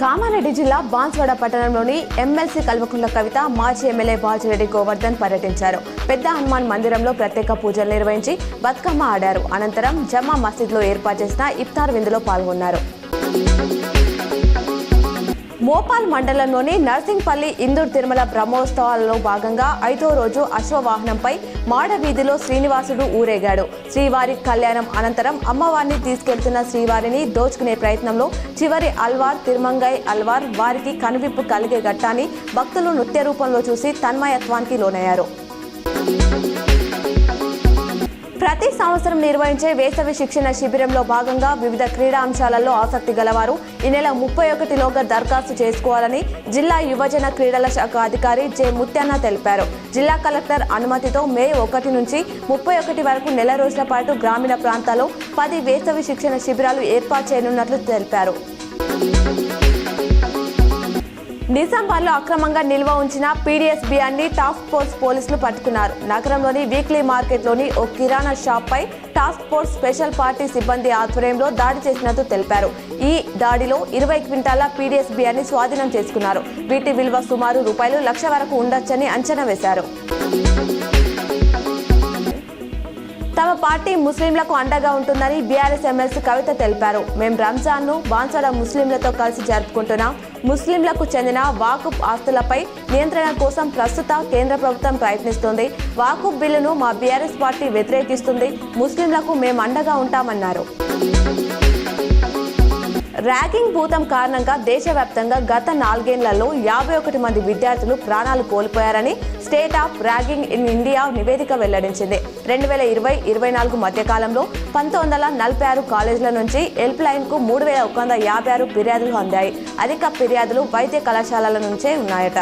కామారెడ్డి జిల్లా బాన్స్వాడ పట్టణంలోని ఎమ్మెల్సీ కల్వకుంట్ల కవిత మాజీ ఎమ్మెల్యే బాజిరెడ్డి గోవర్ధన్ పర్యటించారు. పెద్ద హనుమాన్ మందిరంలో ప్రత్యేక పూజలు నిర్వహించి బతుకమ్మ ఆడారు. అనంతరం జమ్మా మసీద్లో ఏర్పాటు చేసిన ఇఫ్తార్ విందులో పాల్గొన్నారు. మోపాల్ మండలంలోని నర్సింగ్పల్లి ఇందూర్ తిరుమల బ్రహ్మోత్సవాలలో భాగంగా 5వ రోజు అశ్వవాహనంపై మాడవీధిలో శ్రీనివాసుడు ఊరేగాడు. శ్రీవారి కళ్యాణం అనంతరం అమ్మవారిని తీసుకెళ్తున్న శ్రీవారిని దోచుకునే ప్రయత్నంలో చివరి అల్వార్ తిరుమంగై అల్వార్ వారికి కనువిప్పు కలిగే ఘట్టాన్ని భక్తులు నృత్య రూపంలో చూసి తన్మయత్వానికి లోనయ్యారు. ప్రతి సంవత్సరం నిర్వహించే వేసవి శిక్షణ శిబిరంలో భాగంగా వివిధ క్రీడా అంశాలలో ఆసక్తి గలవారు ఈ నెల 31లోగా దరఖాస్తు చేసుకోవాలని జిల్లా యువజన క్రీడల శాఖ అధికారి జె ముత్యాన్న తెలిపారు. జిల్లా కలెక్టర్ అనుమతితో మే 1 నుంచి 31 వరకు నెల రోజుల పాటు గ్రామీణ ప్రాంతాల్లో 10 వేసవి శిక్షణ శిబిరాలు ఏర్పాటు చేయనున్నట్లు తెలిపారు. నిజామాబాద్లో అక్రమంగా నిల్వ ఉంచిన పీడీఎస్ బియ్యాన్ని టాస్క్ ఫోర్స్ పోలీసులు పట్టుకున్నారు. నగరంలోని వీక్లీ మార్కెట్లోని ఓ కిరాణా షాప్పై టాస్క్ ఫోర్స్ స్పెషల్ పార్టీ సిబ్బంది ఆధ్వర్యంలో దాడి చేసినట్టు తెలిపారు. ఈ దాడిలో 20 క్వింటాల పీడీఎస్ బియ్యాన్ని స్వాధీనం చేసుకున్నారు. వీటి విలువ సుమారు ₹1,00,000 వరకు ఉండొచ్చని అంచనా వేశారు. తమ పార్టీ ముస్లింలకు అండగా ఉంటుందని బీఆర్ఎస్ ఎమ్మెల్సీ కవిత తెలిపారు. మేం రంజాన్ను బాన్స్వాడ ముస్లింలతో కలిసి జరుపుకుంటున్నాం. ముస్లింలకు చెందిన వాకుఫ్ ఆస్తులపై నియంత్రణ కోసం ప్రస్తుత కేంద్ర ప్రభుత్వం ప్రయత్నిస్తుంది. వాకుఫ్ బిల్లును మా బీఆర్ఎస్ పార్టీ వ్యతిరేకిస్తుంది. ముస్లింలకు మేం అండగా ఉంటామన్నారు. ర్యాగింగ్ భూతం కారణంగా దేశవ్యాప్తంగా గత 4 ఏళ్లలో 51 మంది విద్యార్థులు ప్రాణాలు కోల్పోయారని state of ragging in India నివేదిక వెల్లడించింది. 2020-24 మధ్యకాలంలో 1946 కాలేజీల నుంచి హెల్ప్ లైన్కు 3156 ఫిర్యాదులు అందాయి. అధిక ఫిర్యాదులు వైద్య కళాశాలల నుంచే ఉన్నాయట.